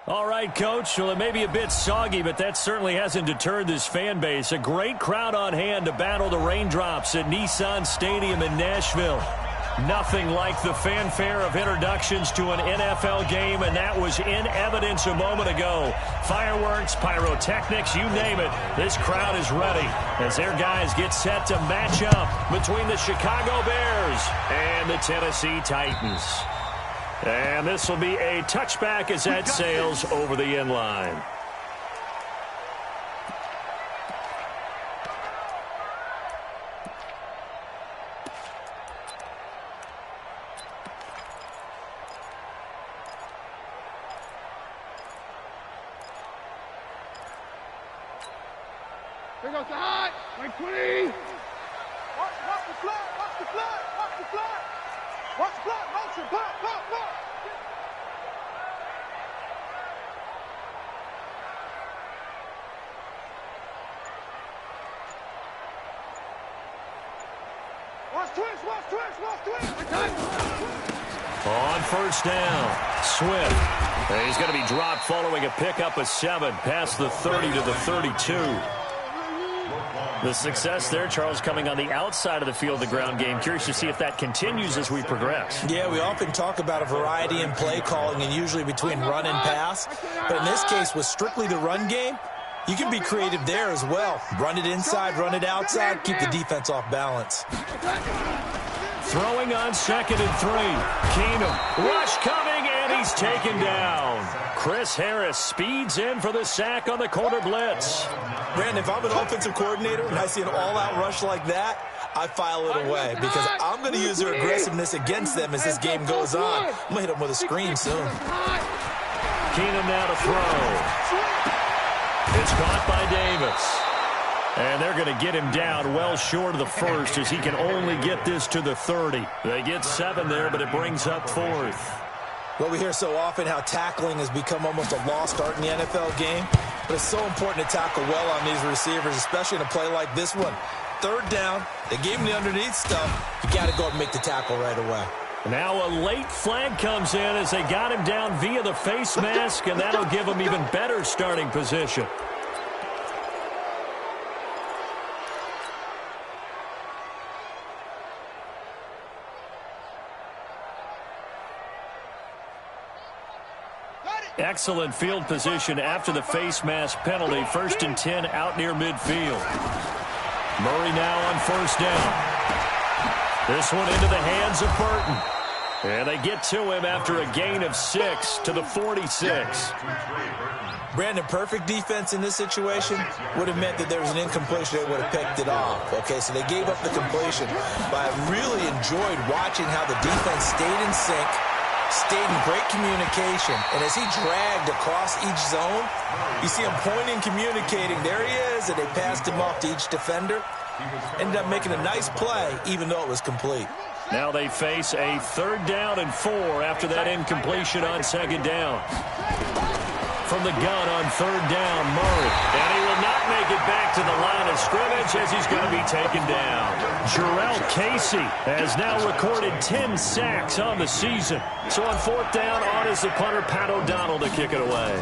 All right, Coach. Well, it may be a bit soggy, but that certainly hasn't deterred this fan base. A great crowd on hand to battle the raindrops at Nissan Stadium in Nashville. Nothing like the fanfare of introductions to an NFL game, and that was in evidence a moment ago. Fireworks, pyrotechnics, you name it. This crowd is ready as their guys get set to match up between the Chicago Bears and the Tennessee Titans. And this will be a touchback as that sails over the end line. Here goes the high. Like 20. Watch the flood. Watch the flood. Watch the flood. Watch the flood. Motion. Pop, pop, pop. Watch twist. Watch twist. Watch twist. On first down, Swift. He's going to be dropped following a pickup of 7 past the 30 to the 32. The success there, Charles, coming on the outside of the field, the ground game. Curious to see if that continues as we progress. Yeah, we often talk about a variety in play calling and usually between run and pass. But in this case, with strictly the run game, you can be creative there as well. Run it inside, run it outside, keep the defense off balance. Throwing on 2nd and 3. Keenum, rush coming, and he's taken down. Chris Harris speeds in for the sack on the corner blitz. Brandon, if I'm an offensive coordinator and I see an all-out rush like that, I file it away because I'm going to use their aggressiveness against them as this game goes on. I'm going to hit them with a screen soon. Keenum now to throw. It's caught by Davis. And they're going to get him down well short of the first as he can only get this to the 30. They get 7 there, but it brings up 4th. Well, we hear so often how tackling has become almost a lost art in the NFL game. But it's so important to tackle well on these receivers, especially in a play like this one. 3rd down, they gave him the underneath stuff. You got to go and make the tackle right away. Now a late flag comes in as they got him down via the face mask, and that'll give him even better starting position. Excellent field position after the face mask penalty. 1st and 10 out near midfield. Murray now on 1st down. This one into the hands of Burton. And they get to him after a gain of 6 to the 46. Brandon, perfect defense in this situation would have meant that there was an incompletion. They would have picked it off. Okay, so they gave up the completion. But I really enjoyed watching how the defense stayed in sync, stayed in great communication, and as he dragged across each zone, you see him pointing, communicating. There he is, and they passed him off to each defender. Ended up making a nice play, even though it was complete. Now they face a 3rd down and 4 after that incompletion on 2nd down. From the gun on 3rd down, Murray. And he will not make it back to the line of scrimmage as he's going to be taken down. Jarrell Casey has now recorded 10 sacks on the season. So on 4th down, on is the punter, Pat O'Donnell, to kick it away.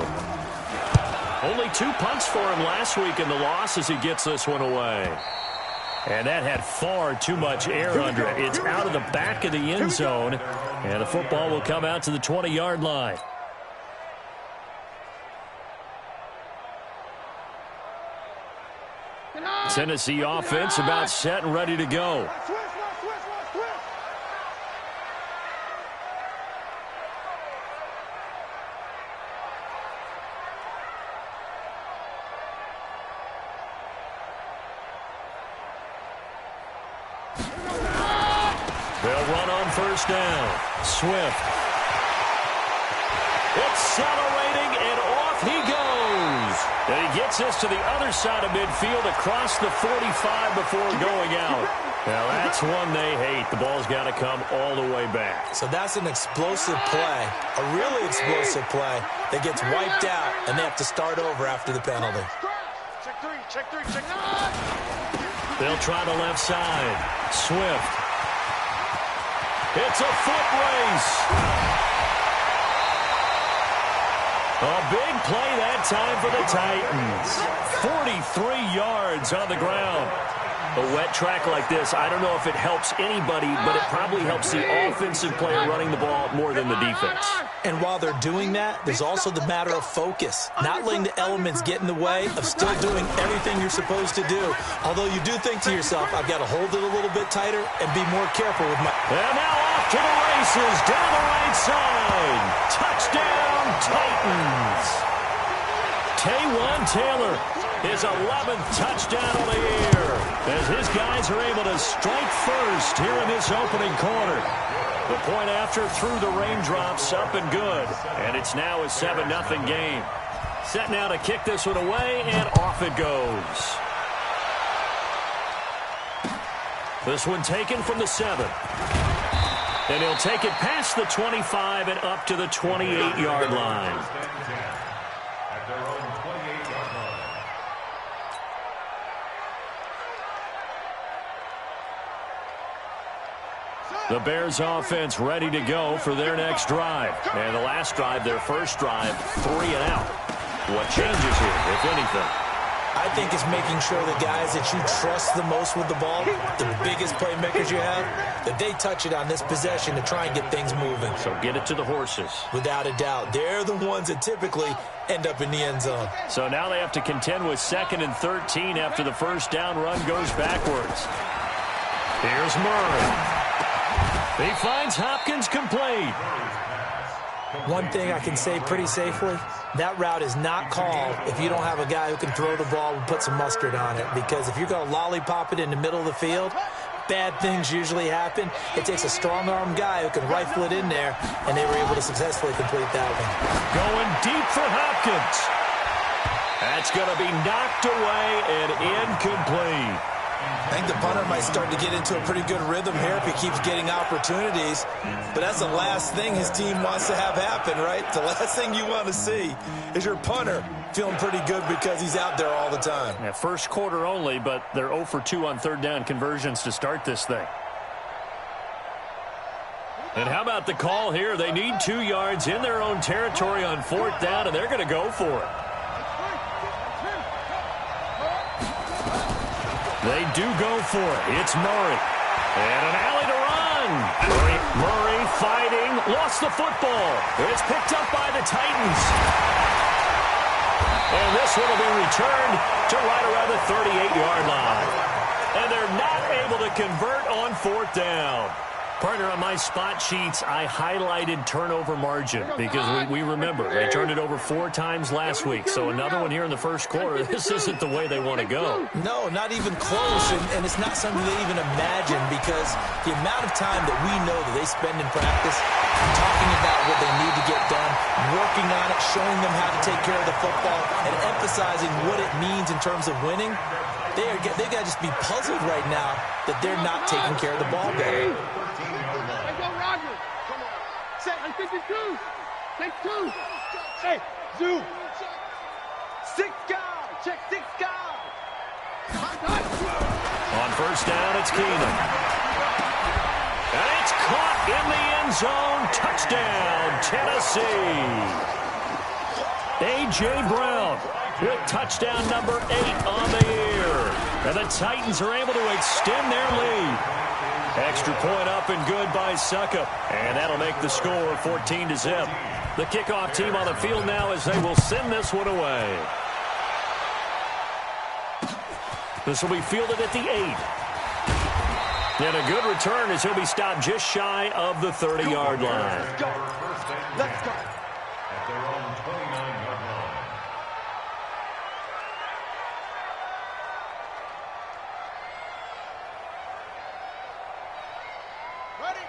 Only 2 punts for him last week in the loss as he gets this one away. And that had far too much air under it. It's out of the back of the end zone, and the football will come out to the 20-yard line. Tennessee offense about set and ready to go. They'll run on 1st down. Swift. Accelerating, and off he goes. And he gets this to the other side of midfield across the 45 before going out. Now, that's one they hate. The ball's got to come all the way back. So that's an explosive play, a really explosive play that gets wiped out, and they have to start over after the penalty. Check 3, check 3, check 3. They'll try the left side. Swift. It's a foot race. A big play that time for the Titans. 43 yards on the ground. A wet track like this, I don't know if it helps anybody, but it probably helps the offensive player running the ball more than the defense. And while they're doing that, there's also the matter of focus. Not letting the elements get in the way of still doing everything you're supposed to do. Although you do think to yourself, I've got to hold it a little bit tighter and be more careful with my... And now off to the races, down the right side. Touchdown, Titans. Taywon Taylor, his 11th touchdown of the year, as his guys are able to strike first here in this opening quarter. The point after through the raindrops, up and good. And it's now a 7-0 game. Set now to kick this one away, and off it goes. This one taken from the 7. And he'll take it past the 25 and up to the 28-yard line. The Bears offense ready to go for their next drive. And the last drive, their first drive, 3 and out. What changes here, if anything? I think it's making sure the guys that you trust the most with the ball, the biggest playmakers you have, that they touch it on this possession to try and get things moving. So get it to the horses. Without a doubt. They're the ones that typically end up in the end zone. So now they have to contend with 2nd and 13 after the first down run goes backwards. Here's Murray. He finds Hopkins complete. One thing I can say pretty safely, that route is not called if you don't have a guy who can throw the ball and put some mustard on it. Because if you're going to lollipop it in the middle of the field, bad things usually happen. It takes a strong-arm guy who can rifle it in there, and they were able to successfully complete that one. Going deep for Hopkins. That's going to be knocked away and incomplete. I think the punter might start to get into a pretty good rhythm here if he keeps getting opportunities. But that's the last thing his team wants to have happen, right? The last thing you want to see is your punter feeling pretty good because he's out there all the time. Yeah, first quarter only, but they're 0 for 2 on third down conversions to start this thing. And how about the call here? They need 2 yards in their own territory on 4th down, and they're going to go for it. They do go for it. It's Murray. And an alley to run. Murray fighting. Lost the football. It's picked up by the Titans. And this one will be returned to right around the 38-yard line. And they're not able to convert on 4th down. Partner, on my spot sheets, I highlighted turnover margin because we remember they turned it over 4 times last week. So another one here in the first quarter. This isn't the way they want to go. No, not even close, and it's not something they even imagine because the amount of time that we know that they spend in practice talking about what they need to get done, working on it, showing them how to take care of the football, and emphasizing what it means in terms of winning. They got to just be puzzled right now that they're not taking care of the ball better. Hey, 52. Take 2. Hey, Zoo. 6 guys. Check 6 guys. On first down, it's Keenum. And it's caught in the end zone. Touchdown, Tennessee. A.J. Brown with touchdown number 8 on the year. And the Titans are able to extend their lead. Extra point up and good by Suckup. And that'll make the score 14-0. The kickoff team on the field now as they will send this one away. This will be fielded at the 8. And a good return as he'll be stopped just shy of the 30-yard line. Let's go. Let's go. At their own 29-yard line.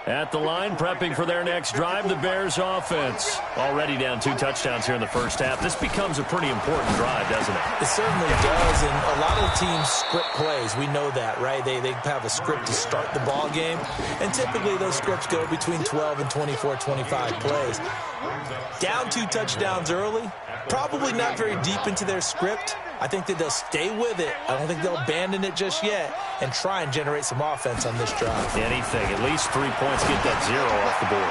At the line, prepping for their next drive, the Bears offense. Already down 2 touchdowns here in the first half. This becomes a pretty important drive, doesn't it? It certainly does, and a lot of the teams script plays. We know that, right? They have a script to start the ball game, and typically those scripts go between 12 and 24, 25 plays. Down 2 touchdowns early, probably not very deep into their script. I think that they'll stay with it. I don't think they'll abandon it just yet and try and generate some offense on this drive. Anything, at least 3 points, get that 0 off the board.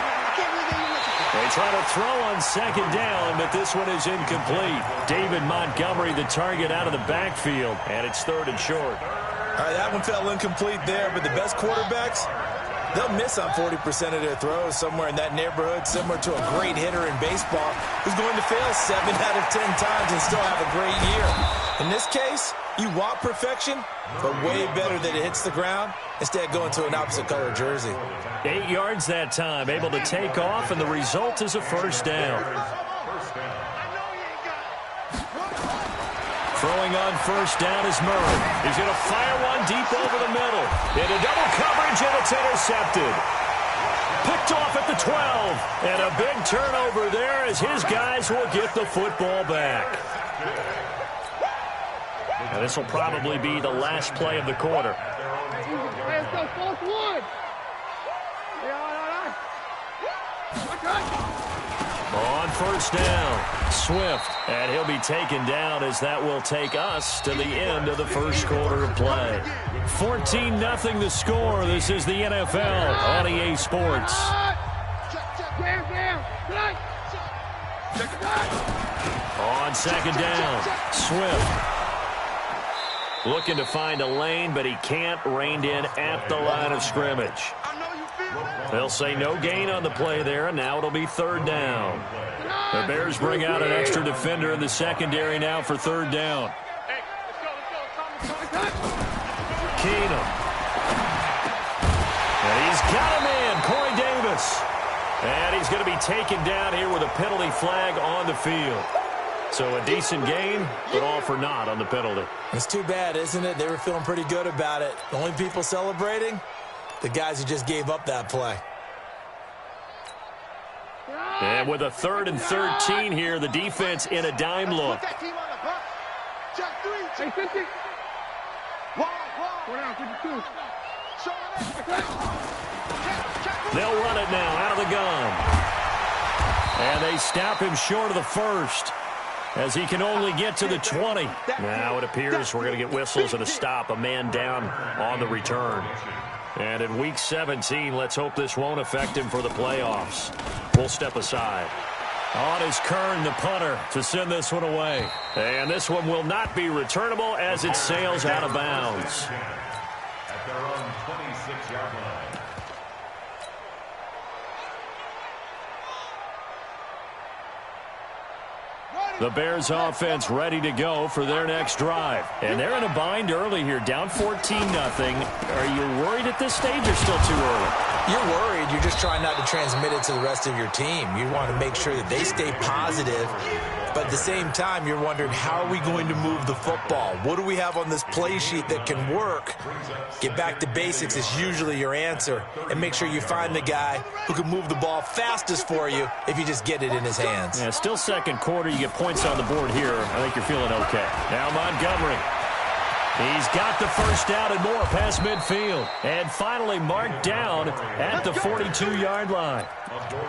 They try to throw on second down, but this one is incomplete. David Montgomery, the target out of the backfield, and it's 3rd and short. All right, that one fell incomplete there, but the best quarterbacks, they'll miss on 40% of their throws, somewhere in that neighborhood, similar to a great hitter in baseball who's going to fail 7 out of 10 times and still have a great year. In this case, you want perfection, but way better that it hits the ground instead of going to an opposite color jersey. 8 yards that time, able to take off, and the result is a first down. Throwing on first down is Murray. He's going to fire one deep over the middle. Into double coverage, and it's intercepted. Picked off at the 12. And a big turnover there as his guys will get the football back. And this will probably be the last play of the quarter. Let's go, fourth one. On first down, Swift, and he'll be taken down as that will take us to the end of the first quarter of play. 14-0 the score. This is the NFL on EA Sports. On second down, Swift. Looking to find a lane, but he can't. Reined in at the line of scrimmage. They'll say no gain on the play there, and now it'll be 3rd down. The Bears bring out an extra defender in the secondary now for 3rd down. Keenum. And he's got him in, Corey Davis. And he's going to be taken down here with a penalty flag on the field. So a decent game, but all for naught on the penalty. It's too bad, isn't it? They were feeling pretty good about it. The only people celebrating, the guys who just gave up that play. And with a 3rd and 13 here, the defense in a dime look. They'll run it now out of the gun. And they stop him short of the first, as he can only get to the 20. Now it appears we're going to get whistles and a stop, a man down on the return. And in Week 17, let's hope this won't affect him for the playoffs. We'll step aside. On is Kern, the punter, to send this one away. And this one will not be returnable as it sails out of bounds. At their own 26-yard line. The Bears offense ready to go for their next drive. And they're in a bind early here, down 14-0. Are you worried at this stage or still too early? You're worried. You're just trying not to transmit it to the rest of your team. You want to make sure that they stay positive. But at the same time, you're wondering, how are we going to move the football? What do we have on this play sheet that can work? Get back to basics is usually your answer. And make sure you find the guy who can move the ball fastest for you if you just get it in his hands. Yeah, still second quarter. You get points on the board here. I think you're feeling okay. Now Montgomery. He's got the first down and more past midfield. And finally marked down at the 42-yard line.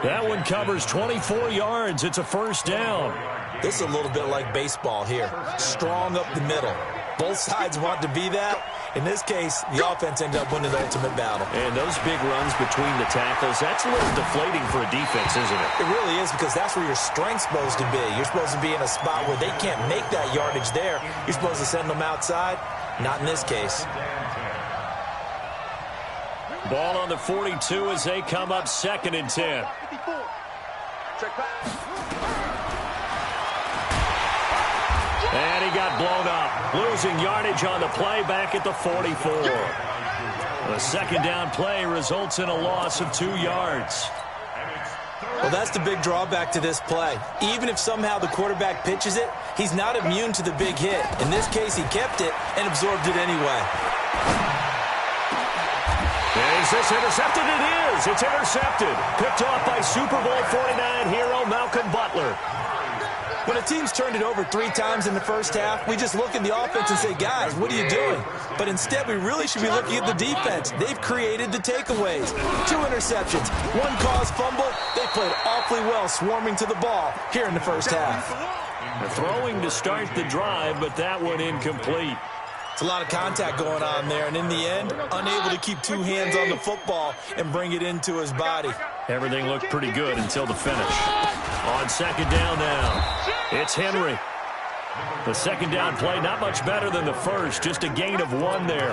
That one covers 24 yards. It's a first down. This is a little bit like baseball here. Strong up the middle. Both sides want to be that. In this case, the offense ended up winning the ultimate battle. And those big runs between the tackles, that's a little deflating for a defense, isn't it? It really is, because that's where your strength's supposed to be. You're supposed to be in a spot where they can't make that yardage there. You're supposed to send them outside. Not in this case. Ball on the 42 as they come up 2nd and 10. And he got blown up. Losing yardage on the play back at the 44. The second down play results in a loss of 2 yards. Well, that's the big drawback to this play. Even if somehow the quarterback pitches it, he's not immune to the big hit. In this case, he kept it and absorbed it anyway. Is this intercepted? It is. It's intercepted. Picked off by Super Bowl 49 hero Malcolm Butler. When a team's turned it over 3 times in the first half, we just look at the offense and say, guys, what are you doing? But instead, we really should be looking at the defense. They've created the takeaways. 2 interceptions, 1 caused fumble. They played awfully well swarming to the ball here in the first half. Throwing to start the drive, but that one incomplete. It's a lot of contact going on there, and in the end, unable to keep two hands on the football and bring it into his body. Everything looked pretty good until the finish. On second down now, it's Henry. The second down play, not much better than the first, just a gain of 1 there.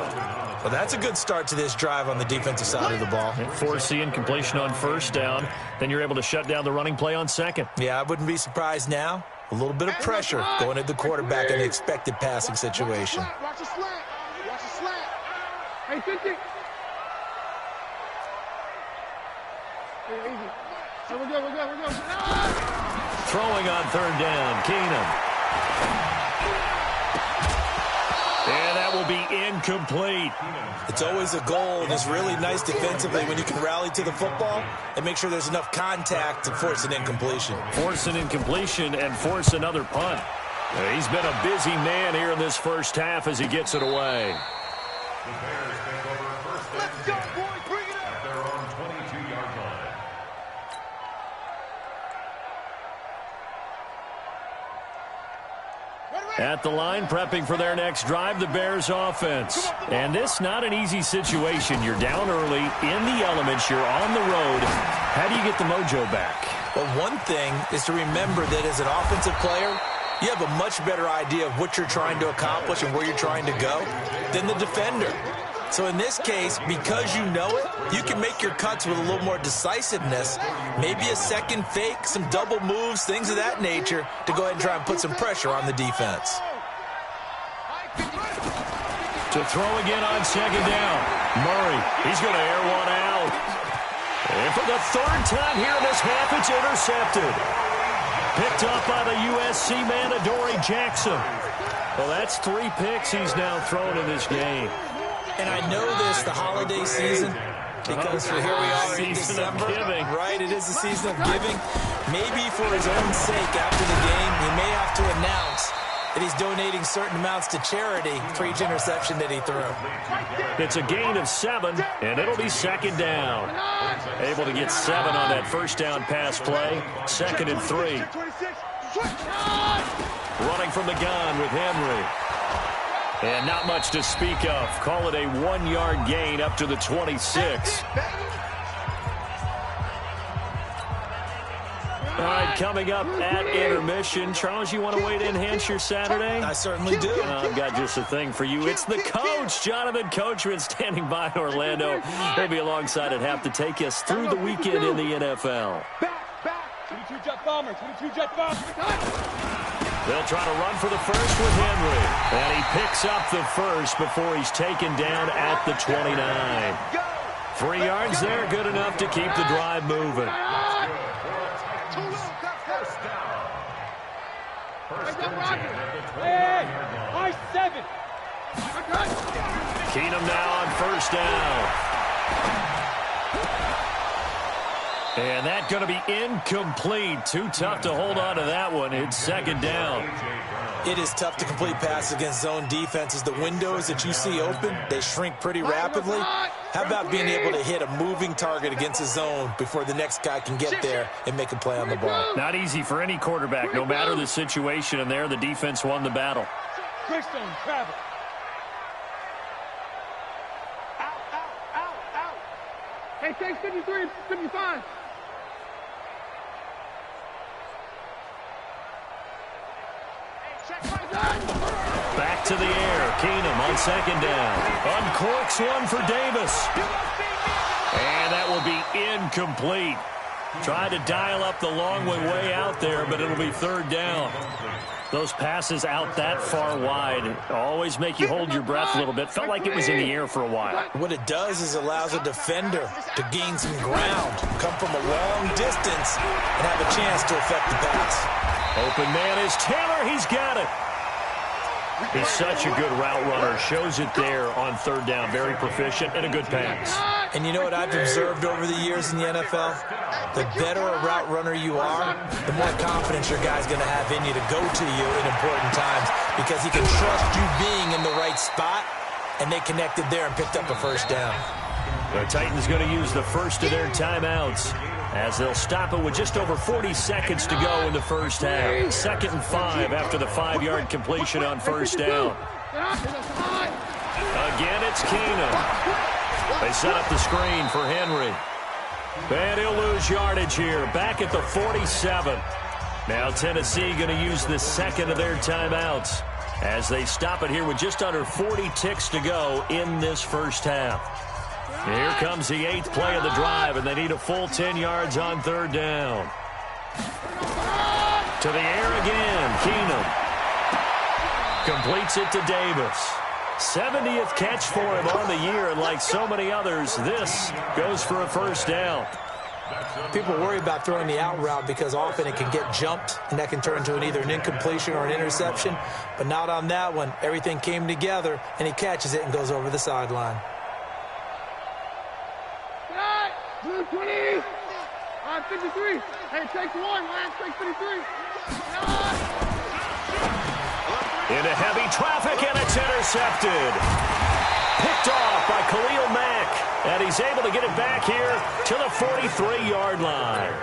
Well, that's a good start to this drive on the defensive side of the ball. Force the incompletion on first down, then you're able to shut down the running play on second. Yeah, I wouldn't be surprised now. A little bit of pressure going at the quarterback in the expected passing situation. Watch the slant. Watch the slant. Hey, 50. Hey, easy. Hey, we're good. Throwing on third down, Keenum. And that will be incomplete. It's always a goal, and it's really nice defensively when you can rally to the football and make sure there's enough contact to force an incompletion. Force an incompletion and force another punt. He's been a busy man here in this first half as he gets it away. The Bears take over first and Let's go, boys. Bring it up. at their own 22-yard line. At the line, prepping for their next drive, the Bears offense. And this not an easy situation. You're down early, in the elements, you're on the road. How do you get the mojo back? Well, one thing is to remember that as an offensive player, you have a much better idea of what you're trying to accomplish and where you're trying to go than the defender. So in this case, because you know it, you can make your cuts with a little more decisiveness, maybe a second fake, some double moves, things of that nature, to go ahead and try and put some pressure on the defense. To throw again on second down. Murray, he's going to air one out. And for the third time here in this half, it's intercepted. Picked up by the USC man, Adoree Jackson. Well, that's 3 picks he's now thrown in this game. And I know this, the holiday season, because here we are in Season of December. giving. Right, it is the season of giving. Maybe for his own sake after the game, he may have to announce that he's donating certain amounts to charity for each interception that he threw. It's a gain of 7, and it'll be second down. Able to get 7 on that first down pass play. 2nd and 3. Running from the gun with Henry. And not much to speak of. Call it a 1-yard gain up to the 26. All right, coming up at intermission. Charles, you want to wait to enhance your Saturday? I certainly do. I've got just a thing for you. It's the coach, Jonathan Coachman, standing by in Orlando. He'll be alongside at half to take us through the weekend in the NFL. Back. 22 jet bomber. 22 jet bomber. They'll try to run for the first with Henry. And he picks up the first before he's taken down at the 29. 3 yards there, good enough to keep the drive moving. High 7. Keenum now on first down. And that's going to be incomplete. Too tough to hold on to that one. It's second down. It is tough to complete passes against zone defenses. The windows that you see open, they shrink pretty rapidly. How about being able to hit a moving target against a zone before the next guy can get there and make a play on the ball? Not easy for any quarterback, no matter the situation. And there, the defense won the battle. Greystone, travel. Out. Hey, take 53, 55. Back to the air. Keenum on second down. Uncorks one for Davis. And that will be incomplete. Tried to dial up the long way out there, but it'll be third down. Those passes out that far wide always make you hold your breath a little bit. Felt like it was in the air for a while. What it does is allows a defender to gain some ground, come from a long distance, and have a chance to affect the pass. Open man is Taylor. He's got it. He's such a good route runner. Shows it there on third down. Very proficient and a good pass. And you know what I've observed over the years in the NFL? The better a route runner you are, the more confidence your guy's going to have in you to go to you in important times because he can trust you being in the right spot, and they connected there and picked up a first down. The Titans going to use the first of their timeouts as they'll stop it with just over 40 seconds to go in the first half. 2nd and 5 after the 5-yard completion on first down. again, it's Keenum. They set up the screen for Henry. And he'll lose yardage here, back at the 47. Now Tennessee going to use the second of their timeouts as they stop it here with just under 40 ticks to go in this first half. Here comes the 8th play of the drive, and they need a full 10 yards on third down. To the air again, Keenum. Completes it to Davis. 70th catch for him on the year, and like so many others, this goes for a first down. People worry about throwing the out route because often it can get jumped, and that can turn into either an incompletion or an interception. But not on that one. Everything came together, and he catches it and goes over the sideline. Blue 20. 53. Hey, take one. Lance, take 53. Into heavy traffic, and it's intercepted. Picked off by Khalil Mack, and he's able to get it back here to the 43-yard line.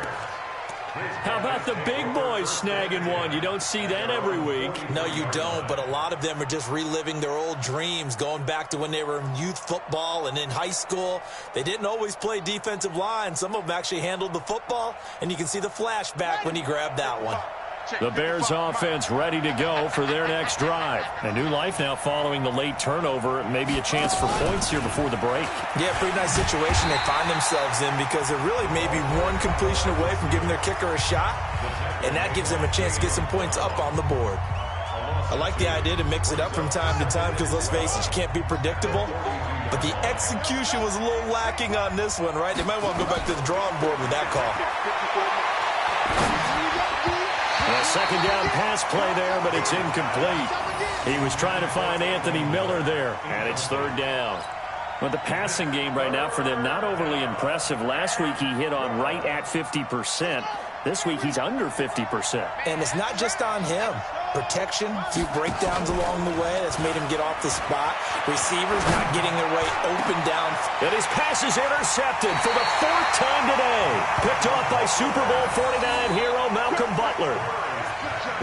How about the big boys snagging one? You don't see that every week. No, you don't, but a lot of them are just reliving their old dreams, going back to when they were in youth football and in high school. They didn't always play defensive line. Some of them actually handled the football, and you can see the flashback when he grabbed that one. The Bears offense ready to go for their next drive. A new life now following the late turnover. Maybe a chance for points here before the break. Yeah, pretty nice situation they find themselves in because they're really maybe one completion away from giving their kicker a shot, and that gives them a chance to get some points up on the board. I like the idea to mix it up from time to time because, let's face it, you can't be predictable. But the execution was a little lacking on this one, right? They might want to go back to the drawing board with that call. A second down pass play there, but it's incomplete. He was trying to find Anthony Miller there, and it's third down. Well, the passing game right now for them, not overly impressive. Last week he hit on right at 50%. This week he's under 50%. And it's not just on him. Protection, a few breakdowns along the way. That's made him get off the spot. Receivers not getting their way open down. And his pass is intercepted for the 4th time today. Picked off by Super Bowl 49 hero Malcolm Butler.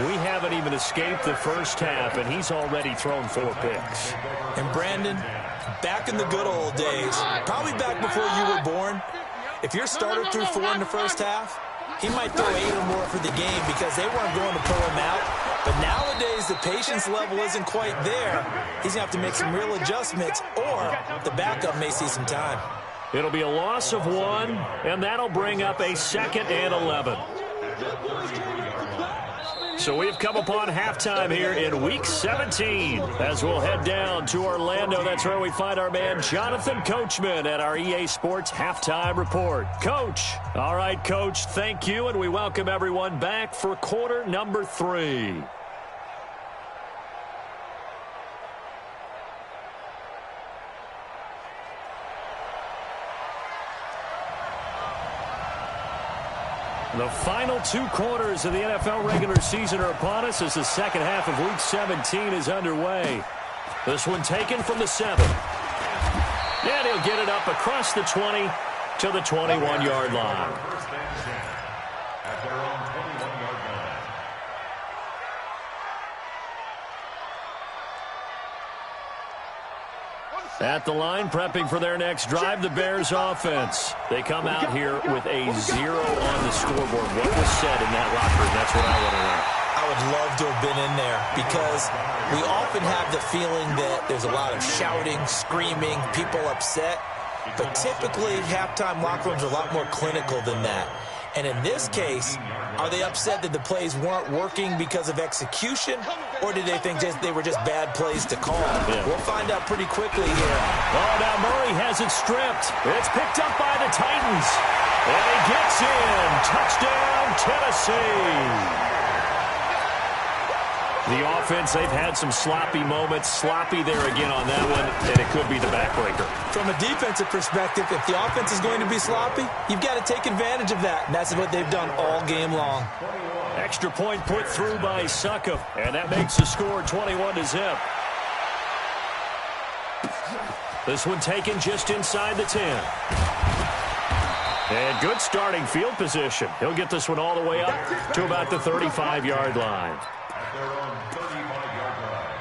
We haven't even escaped the first half, and he's already thrown 4 picks. And Brandon, back in the good old days, probably back before you were born, if your starter threw 4 in the first half, he might throw 8 or more for the game because they weren't going to pull him out. But nowadays, the patience level isn't quite there. He's going to have to make some real adjustments, or the backup may see some time. It'll be a loss of 1, and that'll bring up a 2nd and 11. So we've come upon halftime here in Week 17 as we'll head down to Orlando. That's where we find our man Jonathan Coachman at our EA Sports Halftime Report. Coach. All right, Coach, thank you, and we welcome everyone back for quarter number 3. The final 2 quarters of the NFL regular season are upon us as the second half of Week 17 is underway. This one taken from the 7. And he'll get it up across the 20 to the 21-yard line. At their own 21-yard line. At the line, prepping for their next drive, the Bears offense. They come out here with a 0 on the scoreboard. What was said in that locker room? That's what I want to know. I would love to have been in there because we often have the feeling that there's a lot of shouting, screaming, people upset. But typically, halftime locker rooms are a lot more clinical than that. And in this case, are they upset that the plays weren't working because of execution, or did they think they were just bad plays to call? Yeah. We'll find out pretty quickly here. Oh, now Murray has it stripped. It's picked up by the Titans. And he gets in. Touchdown, Tennessee. The offense, they've had some sloppy moments. Sloppy there again on that one, and it could be the backbreaker. From a defensive perspective, if the offense is going to be sloppy, you've got to take advantage of that. And that's what they've done all game long. Extra point put through by Succop, and that makes the score 21-0. This one taken just inside the 10. And good starting field position. He'll get this one all the way up to about the 35-yard line. At their own 35-yard line.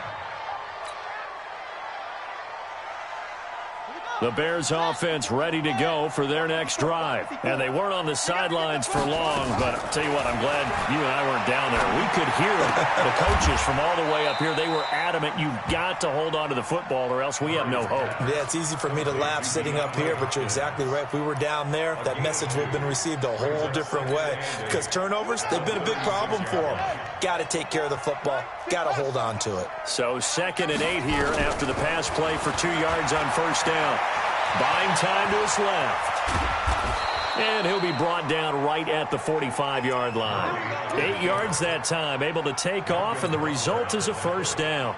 The Bears offense ready to go for their next drive. And they weren't on the sidelines for long, but I'll tell you what, I'm glad you and I weren't down there. We could hear the coaches from all the way up here. They were adamant, you've got to hold on to the football or else we have no hope. Yeah, it's easy for me to laugh sitting up here, but you're exactly right. If we were down there, that message would have been received a whole different way. Because turnovers, they've been a big problem for them. Got to take care of the football. Got to hold on to it. So 2nd and 8 here after the pass play for 2 yards on first down. Buying time to his left. And he'll be brought down right at the 45-yard line. 8 yards that time, able to take off, and the result is a first down.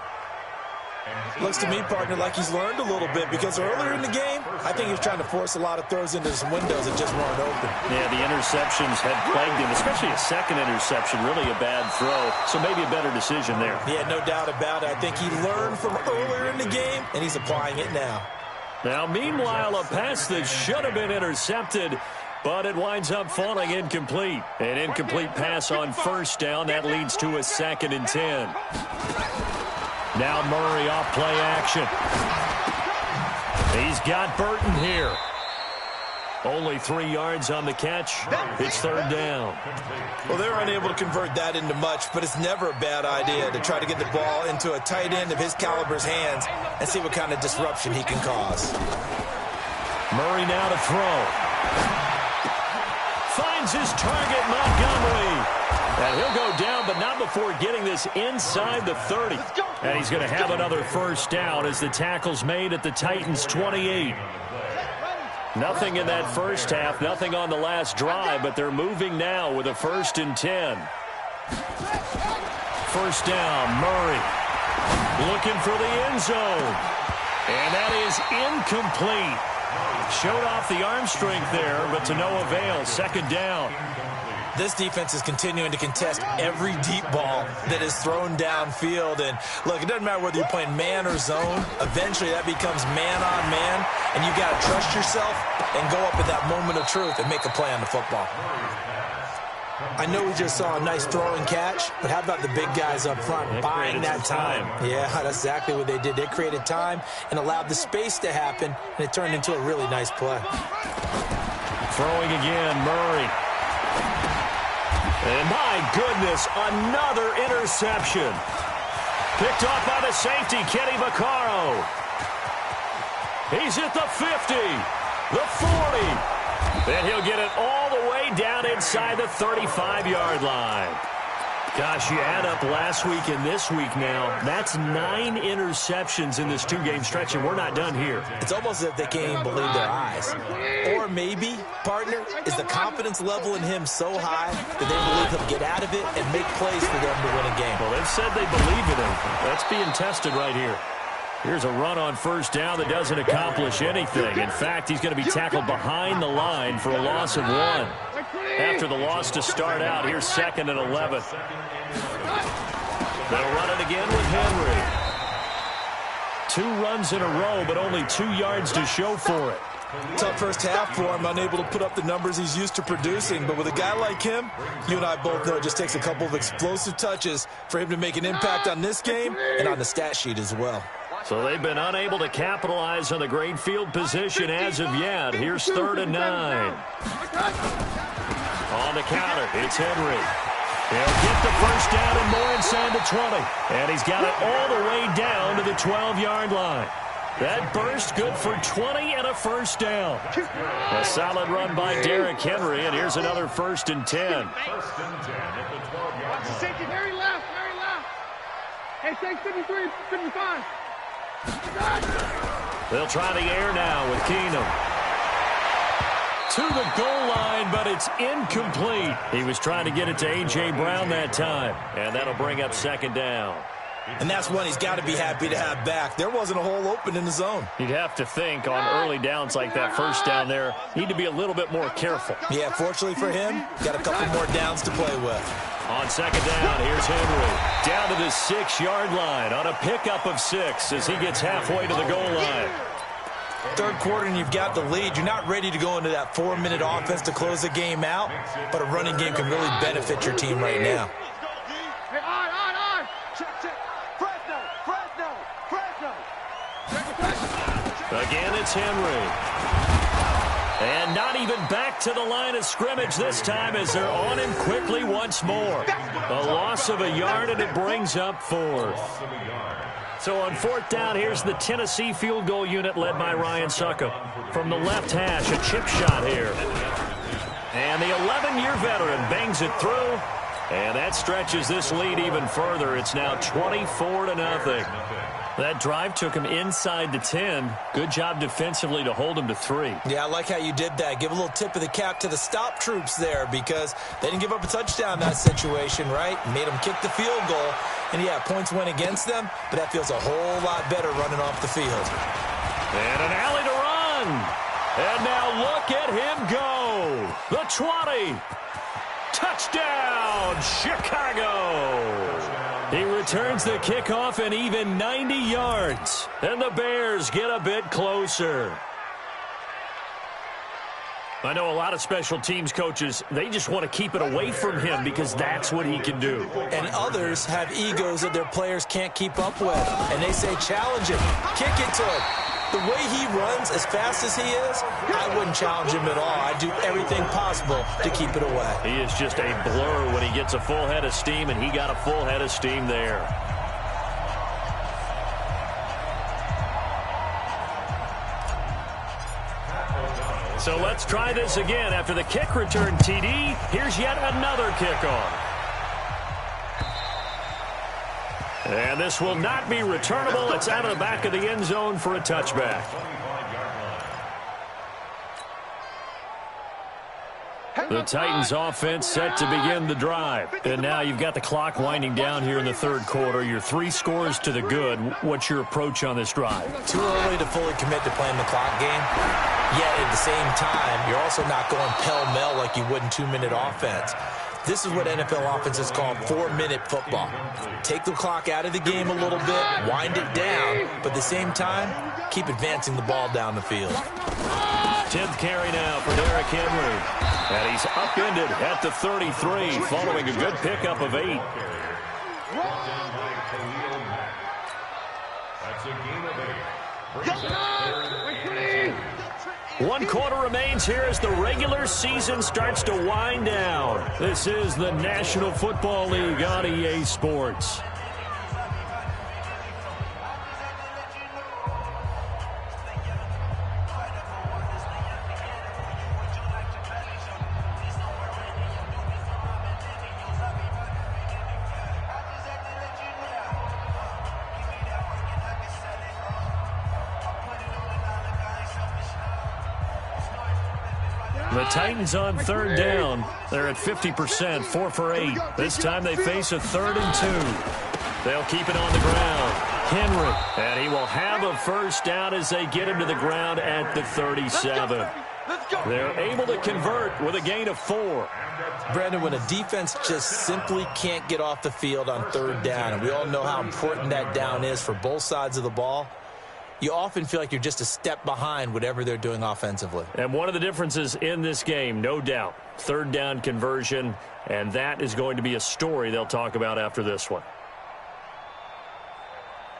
Looks to me, partner, like he's learned a little bit because earlier in the game, I think he was trying to force a lot of throws into some windows that just weren't open. Yeah, the interceptions had plagued him, especially a second interception, really a bad throw. So maybe a better decision there. Yeah, no doubt about it. I think he learned from earlier in the game, and he's applying it now. Now, meanwhile, a pass that should have been intercepted, but it winds up falling incomplete. An incomplete pass on first down. That leads to a 2nd and 10. Now Murray off play action. He's got Burton here. Only 3 yards on the catch. It's 3rd down. Well, they were unable to convert that into much, but it's never a bad idea to try to get the ball into a tight end of his caliber's hands and see what kind of disruption he can cause. Murray now to throw. Finds his target, Montgomery. And he'll go down, but not before getting this inside the 30. And he's going to have another first down as the tackle's made at the Titans' 28. Nothing in that first half, nothing on the last drive, but they're moving now with a 1st and 10. First down, Murray looking for the end zone. And that is incomplete. Showed off the arm strength there, but to no avail. 2nd down. This defense is continuing to contest every deep ball that is thrown downfield. And, look, it doesn't matter whether you're playing man or zone. Eventually, that becomes man-on-man, and you've got to trust yourself and go up at that moment of truth and make a play on the football. I know we just saw a nice throw and catch, but how about the big guys up front buying that time? Yeah, that's exactly what they did. They created time and allowed the space to happen, and it turned into a really nice play. Throwing again, Murray. And my goodness, another interception. Picked off by the safety, Kenny Vaccaro. He's at the 50, the 40. Then he'll get it all the way down inside the 35-yard line. Gosh, you add up last week and this week now, that's 9 interceptions in this 2-game stretch, and we're not done here. It's almost as if they can't even believe their eyes. Or maybe, partner, is the confidence level in him so high that they believe he'll get out of it and make plays for them to win a game. Well, they've said they believe in him. That's being tested right here. Here's a run on first down that doesn't accomplish anything. In fact, he's going to be tackled behind the line for a loss of 1. After the loss to start out, here's 2nd and 11. They'll run it again with Henry. 2 runs in a row, but only 2 yards to show for it. Tough first half for him, unable to put up the numbers he's used to producing. But with a guy like him, you and I both know it just takes a couple of explosive touches for him to make an impact on this game and on the stat sheet as well. So they've been unable to capitalize on the great field position as of yet. Here's 3rd and 9. On the counter, it's Henry. He'll get the first down and more inside the 20. And he's got it all the way down to the 12-yard line. That burst good for 20 and a first down. A solid run by Derrick Henry, and here's another 1st and 10. Very left, very left. Hey, take 53, 55. They'll try the air now with Keenum. To the goal line, but it's incomplete. He was trying to get it to A.J. Brown that time, and that'll bring up 2nd down. And that's one he's got to be happy to have back. There wasn't a hole open in the zone. You'd have to think on early downs like that first down there, need to be a little bit more careful. Yeah, fortunately for him, got a couple more downs to play with. On 2nd down, here's Henry. Down to the 6-yard line on a pickup of 6 as he gets halfway to the goal line. 3rd quarter and you've got the lead. You're not ready to go into that 4-minute offense to close the game out, but a running game can really benefit your team right now. Hey, on. Check. Fresno. Again, it's Henry. And not even back to the line of scrimmage this time as they're on him quickly once more. A loss of a yard, and it brings up 4th. So on 4th down, here's the Tennessee field goal unit led by Ryan Succop. From the left hash, a chip shot here. And the 11-year veteran bangs it through. And that stretches this lead even further. It's now 24-0. That drive took him inside the 10. Good job defensively to hold him to 3. Yeah, I like how you did that. Give a little tip of the cap to the stop troops there because they didn't give up a touchdown in that situation, right? Made them kick the field goal. And, yeah, points went against them, but that feels a whole lot better running off the field. And an alley to run. And now look at him go. The 20. Touchdown, Chicago. He returns the kickoff and even 90 yards. And the Bears get a bit closer. I know a lot of special teams coaches, they just want to keep it away from him because that's what he can do. And others have egos that their players can't keep up with. And they say, challenge him, kick it to him. The way he runs as fast as he is, I wouldn't challenge him at all. I'd do everything possible to keep it away. He is just a blur when he gets a full head of steam, and he got a full head of steam there. So let's try this again. After the kick return TD, here's yet another kickoff. And this will not be returnable. It's out of the back of the end zone for a touchback. The Titans offense set to begin the drive. And now you've got the clock winding down here in the 3rd quarter. You're 3 scores to the good. What's your approach on this drive? Too early to fully commit to playing the clock game. Yet at the same time, you're also not going pell-mell like you would in 2-minute offense. This is what NFL offenses call 4-minute football. Take the clock out of the game a little bit, wind it down, but at the same time, keep advancing the ball down the field. 10th carry now for Derrick Henry. And he's upended at the 33 following a good pickup of 8. That's a gain of 8. 1 quarter remains here as the regular season starts to wind down. This is the National Football League on EA Sports. The Titans on 3rd down. They're at 50%, 4 for 8. This time they face a 3rd and 2. They'll keep it on the ground. Henry, and he will have a first down as they get him to the ground at the 37. They're able to convert with a gain of 4. Brandon, when a defense just simply can't get off the field on 3rd down, and we all know how important that down is for both sides of the ball, you often feel like you're just a step behind whatever they're doing offensively. And one of the differences in this game, no doubt, 3rd down conversion, and that is going to be a story they'll talk about after this one.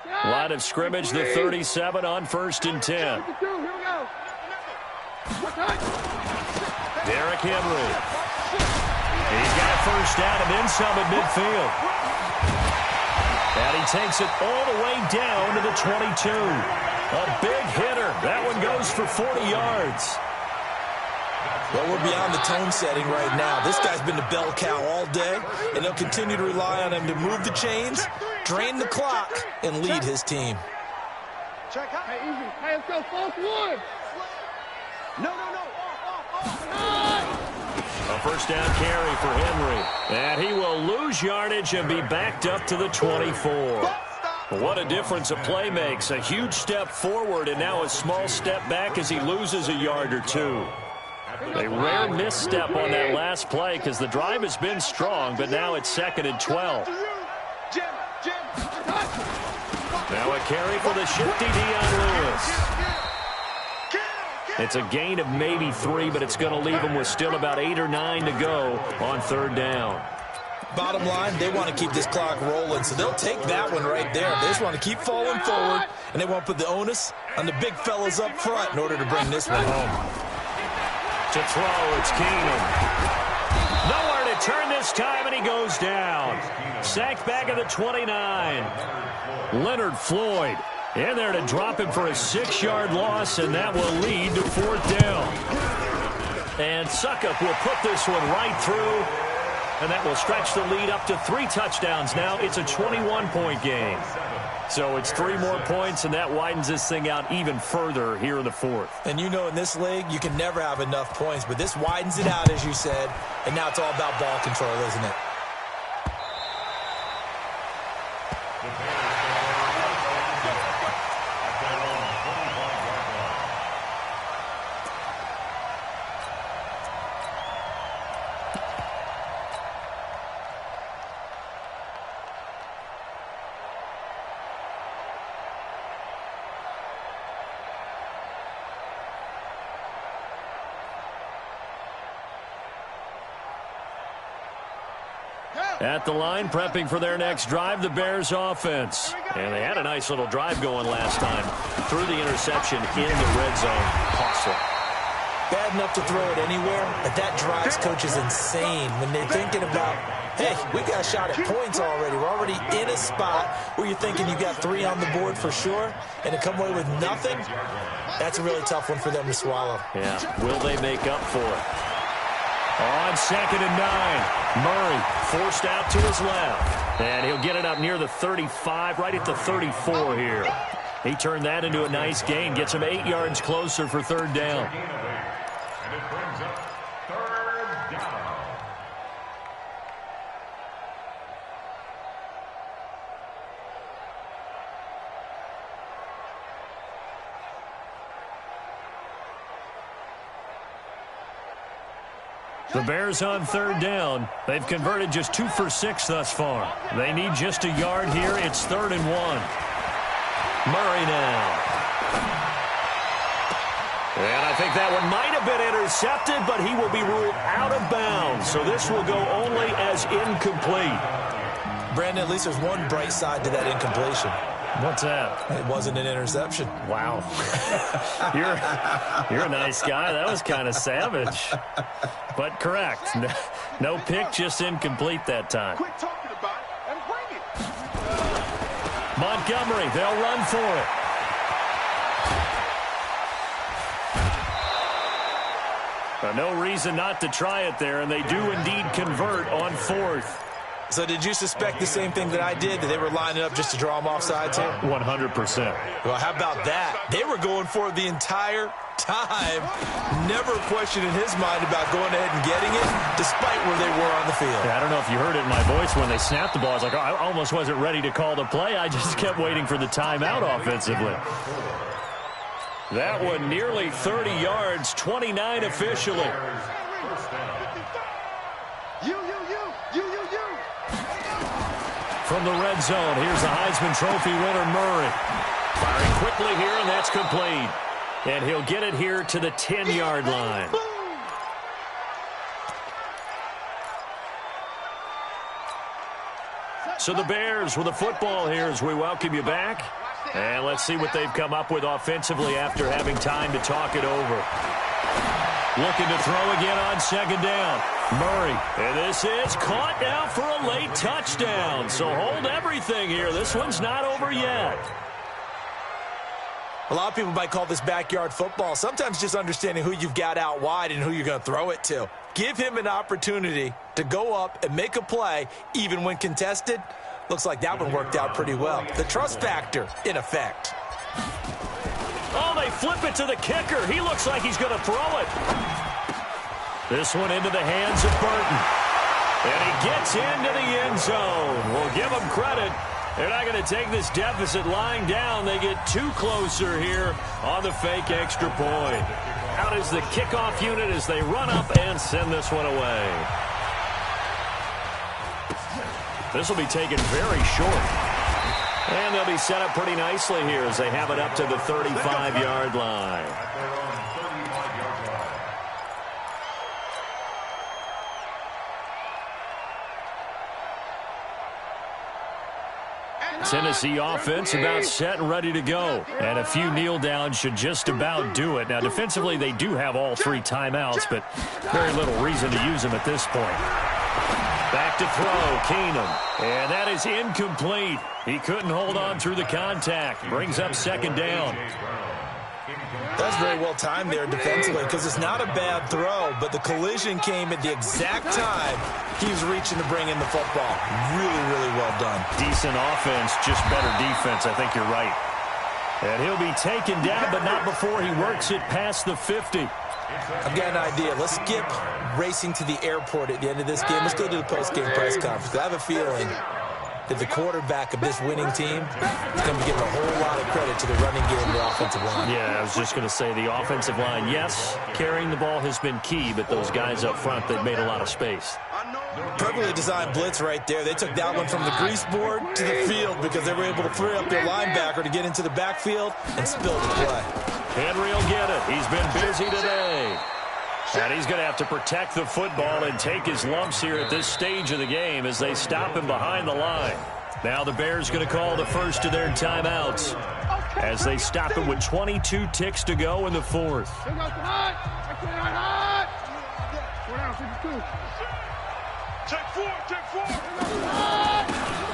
Line of scrimmage, the 37 on 1st and 10. Derrick Henry. He's got a first down and then some at midfield. And he takes it all the way down to the 22. A big hitter. That one goes for 40 yards. Well, we're beyond the tone setting right now. This guy's been the bell cow all day, and they'll continue to rely on him to move the chains, drain the clock, and lead his team. Check out. Hey, easy. Hey, let's go. False 1. No. A first down carry for Henry. And he will lose yardage and be backed up to the 24. What a difference a play makes. A huge step forward and now a small step back as he loses a yard or 2. A rare misstep on that last play because the drive has been strong, but now it's 2nd and 12. Now a carry for the shifty Dion Lewis. It's a gain of maybe 3, but it's going to leave him with still about 8 or 9 to go on 3rd down. Bottom line, they want to keep this clock rolling, so they'll take that one right there. They just want to keep falling forward, and they want to put the onus on the big fellas up front in order to bring this one home. To throw, it's Keenum. Nowhere to turn this time, and he goes down. Sacked back at the 29. Leonard Floyd in there to drop him for a 6-yard loss, and that will lead to 4th down. And Suckup will put this one right through, and that will stretch the lead up to 3 touchdowns now. It's a 21-point game. So it's 3 more points, and that widens this thing out even further here in the 4th. And you know in this league, you can never have enough points, but this widens it out, as you said, and now it's all about ball control, isn't it? At the line, prepping for their next drive, the Bears offense. And they had a nice little drive going last time. Threw the interception in the red zone. Costly. Bad enough to throw it anywhere, but that drives coaches insane when they're thinking about, hey, we got a shot at points already. We're already in a spot where you're thinking you got 3 on the board for sure, and to come away with nothing, that's a really tough one for them to swallow. Yeah, will they make up for it? On 2nd and 9, Murray forced out to his left. And he'll get it up near the 35, right at the 34 here. He turned that into a nice gain, gets him 8 yards closer for 3rd down. And it brings up 3rd down. The Bears on 3rd down. They've converted just 2 for 6 thus far. They need just a yard here. It's 3rd and 1. Murray now. And I think that one might have been intercepted, but he will be ruled out of bounds. So this will go only as incomplete. Brandon, at least there's one bright side to that incompletion. What's that? It wasn't an interception. Wow. You're a nice guy. That was kind of savage. But correct. No pick, just incomplete that time. Quit talking about it and bring it. Montgomery, they'll run for it. No reason not to try it there, and they do indeed convert on 4th. So did you suspect the same thing that I did, that they were lining up just to draw them off sides here? 100%. Well, how about that? They were going for it the entire time. Never a question in his mind about going ahead and getting it, despite where they were on the field. Yeah, I don't know if you heard it in my voice when they snapped the ball. I was like, I almost wasn't ready to call the play. I just kept waiting for the timeout offensively. That one nearly 30 yards, 29 officially. From the red zone, here's the Heisman Trophy winner, Murray. Firing quickly here, and that's complete. And he'll get it here to the 10-yard line. So the Bears with the football here as we welcome you back. And let's see what they've come up with offensively after having time to talk it over. Looking to throw again on 2nd down. Murray, and this is caught now for a late touchdown. So hold everything here. This one's not over yet. A lot of people might call this backyard football. Sometimes just understanding who you've got out wide and who you're going to throw it to. Give him an opportunity to go up and make a play, even when contested. Looks like that one worked out pretty well. The trust factor in effect. Oh, they flip it to the kicker. He looks like he's going to throw it. This one into the hands of Burton. And he gets into the end zone. We'll give him credit. They're not going to take this deficit lying down. They get 2 closer here on the fake extra point. Out is the kickoff unit as they run up and send this one away. This will be taken very short. And they'll be set up pretty nicely here as they have it up to the 35-yard line. Tennessee offense about set and ready to go. And a few kneel downs should just about do it. Now, defensively, they do have all 3 timeouts, but very little reason to use them at this point. Back to throw, Keenum. And that is incomplete. He couldn't hold on through the contact. Brings up 2nd down. That's very well timed there defensively because it's not a bad throw, but the collision came at the exact time he was reaching to bring in the football. Really, really well done. Decent offense, just better defense. I think you're right. And he'll be taken down, but not before he works it past the 50. I've got an idea. Let's skip racing to the airport at the end of this game. Let's go to the post-game press conference. I have a feeling that the quarterback of this winning team is going to be giving a whole lot of credit to the running game and the offensive line. Yeah, I was just going to say the offensive line, yes, carrying the ball has been key, but those guys up front, they've made a lot of space. Perfectly designed blitz right there. They took that one from the grease board to the field because they were able to free up their linebacker to get into the backfield and spill the play. Henry will get it. He's been busy today. And he's going to have to protect the football and take his lumps here at this stage of the game as they stop him behind the line. Now the Bears going to call the first of their timeouts as they stop it with 22 ticks to go in the 4th.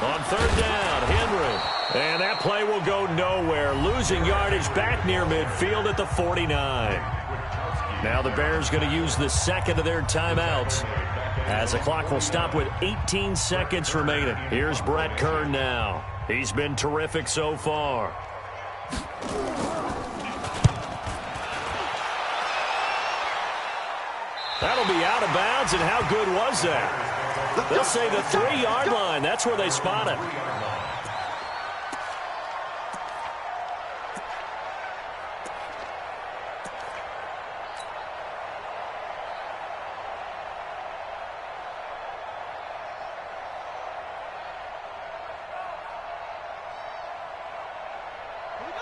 On 3rd down, Henry. And that play will go nowhere. Losing yardage back near midfield at the 49. Now the Bears going to use the 2nd of their timeouts as the clock will stop with 18 seconds remaining. Here's Brett Kern now. He's been terrific so far. That'll be out of bounds, and how good was that? They'll say the 3-yard line. That's where they spot it.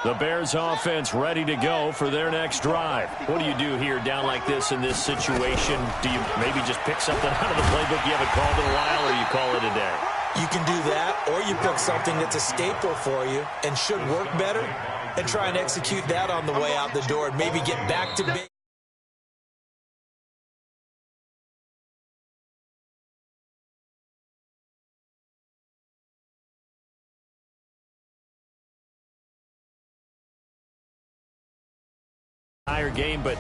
The Bears offense ready to go for their next drive. What do you do here down like this in this situation? Do you maybe just pick something out of the playbook you haven't called in a while, or you call it a day? You can do that, or you pick something that's a staple for you and should work better and try and execute that on the way out the door and maybe get back to big. Higher game, but